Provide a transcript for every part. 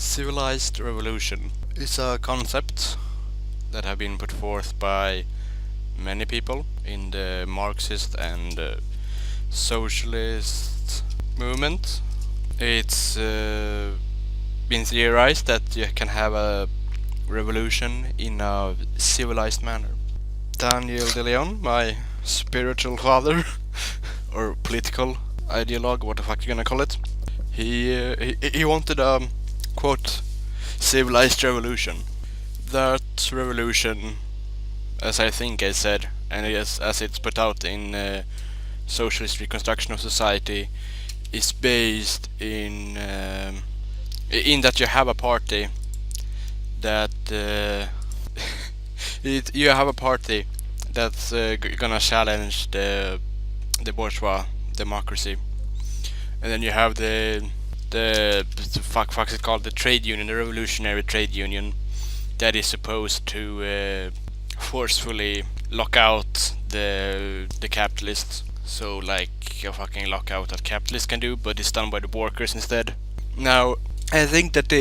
Civilized revolution is a concept that have been put forth by many people in the Marxist and socialist movement. It's been theorized that you can have a revolution in a civilized manner. Daniel de Leon, my spiritual father, or political ideologue, what the fuck you gonna call it, he wanted a quote civilized revolution. That revolution, as I think I said, and as it's put out in Socialist Reconstruction of Society, is based in that you have a party that you have a party that's gonna challenge the bourgeois democracy, and then you have the fuck's it called, the trade union, the revolutionary trade union, that is supposed to forcefully lock out the capitalists. So like a fucking lockout that capitalists can do, but it's done by the workers instead. Now I think that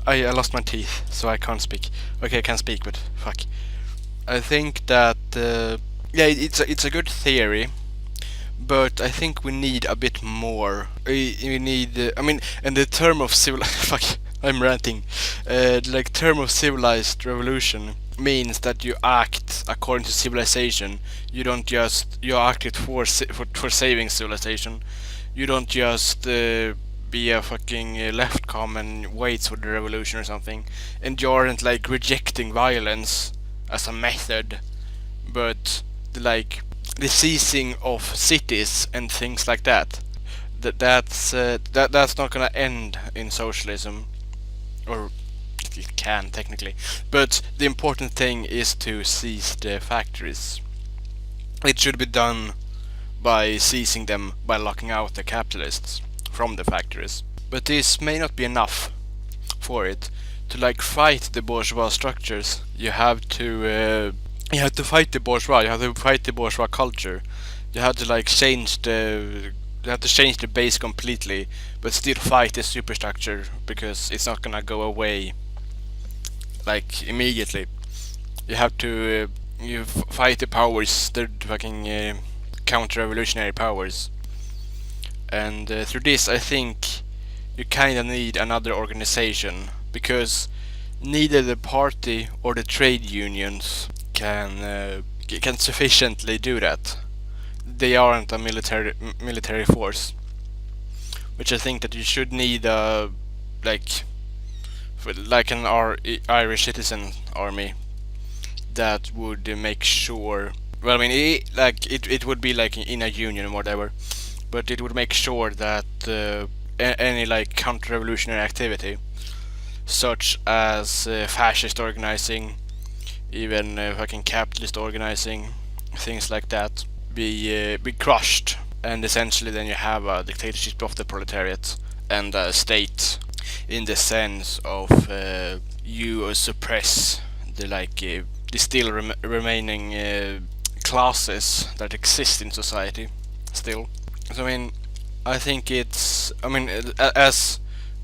I lost my teeth, so I can't speak. Okay, I can speak, but fuck. I think that it's a good theory, but I think we need a bit more. We need, and the term of fuck, I'm ranting. Like term of civilized revolution means that you act according to civilization. You don't just you act it for saving civilization. You don't just be a fucking leftcom and wait for the revolution or something, and you aren't like rejecting violence as a method, but the seizing of cities and things like that. That's not gonna end in socialism, or it can technically. But the important thing is to seize the factories. It should be done by seizing them, by locking out the capitalists from the factories. But this may not be enough for it. To fight the bourgeois structures, you have to fight the bourgeois. You have to fight the bourgeois culture. You have to change the base completely, but still fight the superstructure, because it's not gonna go away immediately. You have to fight the powers, the fucking counter-revolutionary powers, and through this I think you kind of need another organization, because neither the party or the trade unions can sufficiently do that. They aren't a military force, which I think that you should need an Irish citizen army that would make sure. Well, I mean, it would be in a union or whatever, but it would make sure that any counter-revolutionary activity, such as fascist organizing, even fucking capitalist organizing, things like that, be crushed, and essentially then you have a dictatorship of the proletariat and a state, in the sense of you suppress the still remaining classes that exist in society still. So I think it's, as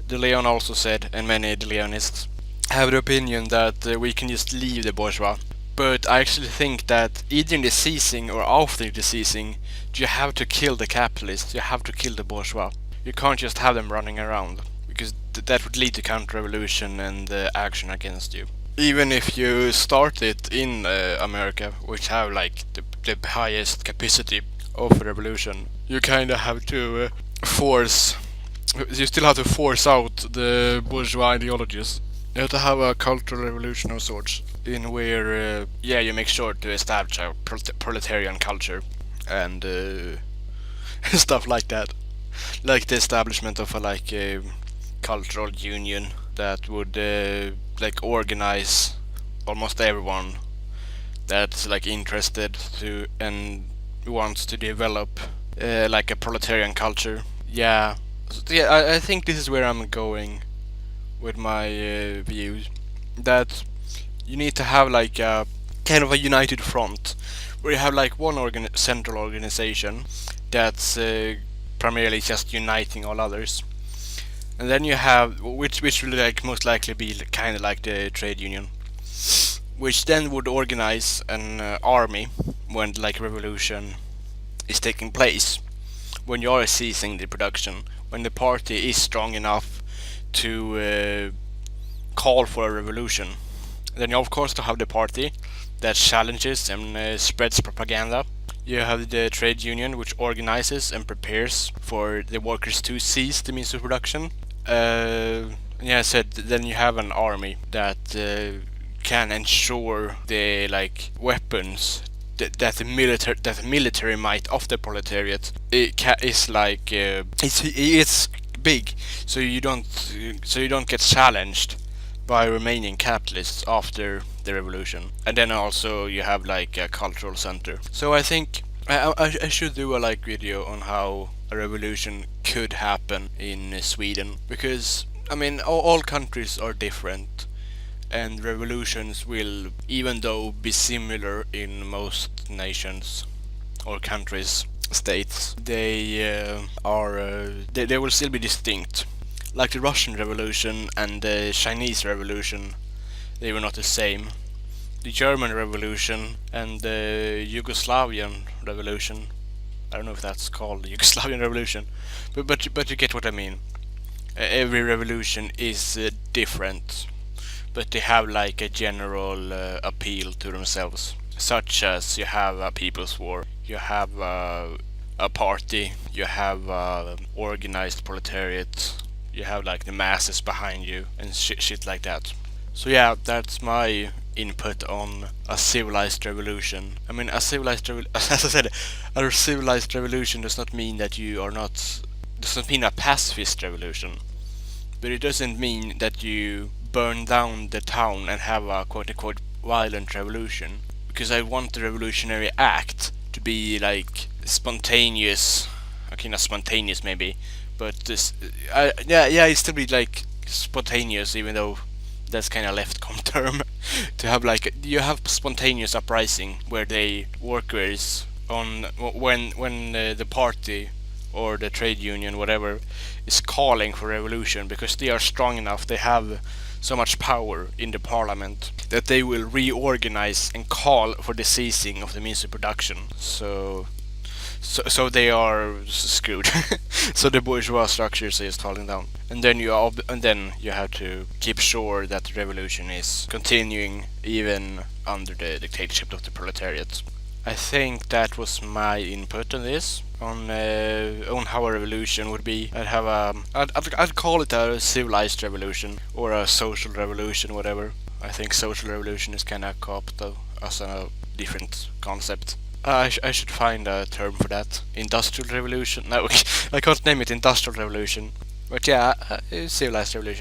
De Leon also said, and many De Leonists have the opinion that we can just leave the bourgeois. But I actually think that either in the seizing or after the seizing, you have to kill the capitalists, you have to kill the bourgeois. You can't just have them running around, because that would lead to counter-revolution and action against you. Even if you start it in America, which have the highest capacity of revolution, you kind of have to you still have to force out the bourgeois ideologies. You have to have a cultural revolution of sorts, in where you make sure to establish a proletarian culture and stuff like that, like the establishment of a cultural union that would organize almost everyone that's interested to and wants to develop a proletarian culture. Yeah, I think this is where I'm going with my views. That you need to have a kind of a united front, where you have one central organization that's primarily just uniting all others, And then you have which will like most likely be kind of like the trade union, which then would organize an army when like revolution is taking place, when you are ceasing the production, when the party is strong enough to call for a revolution. Then you of course have the party that challenges and spreads propaganda. You have the trade union which organizes and prepares for the workers to cease the means of production. Yeah, I said then you have an army that can ensure the like weapons that the military might of the proletariat is like it's big, so you don't get challenged by remaining capitalists after the revolution. And then also you have like a cultural center. So I think I should do a like video on how a revolution could happen in Sweden, because I mean all countries are different, and revolutions will, even though be similar in most nations or countries, states, they will still be distinct. Like the Russian Revolution and the Chinese Revolution, they were not the same. The German Revolution and the Yugoslavian Revolution, I don't know if that's called the Yugoslavian Revolution, but you get what I mean. Every revolution is different, but they have like a general appeal to themselves. Such as you have a people's war, you have a party, you have organized proletariat, you have like the masses behind you and shit like that. So yeah, that's my input on a civilized revolution. I mean, as I said, a civilized revolution does not mean that you are not does not mean a pacifist revolution, but it doesn't mean that you burn down the town and have a quote unquote violent revolution. Because I want the revolutionary act to be like spontaneous. Okay, not spontaneous maybe, but this, yeah, it still be like spontaneous, even though that's kind of left-com term. To have like you have spontaneous uprising where the workers on when the party or the trade union, whatever, is calling for revolution because they are strong enough, they have so much power in the parliament that they will reorganize and call for the ceasing of the means of production. So they are screwed. So the bourgeois structure is falling down, and then you have to keep sure that the revolution is continuing even under the dictatorship of the proletariat. I think that was my input on this, on how a revolution would be. I'd call it a civilized revolution or a social revolution, whatever. I think social revolution is kind of co-opted though, as a different concept. I should find a term for that. Industrial revolution? No, I can't name it industrial revolution. But yeah, civilized revolution.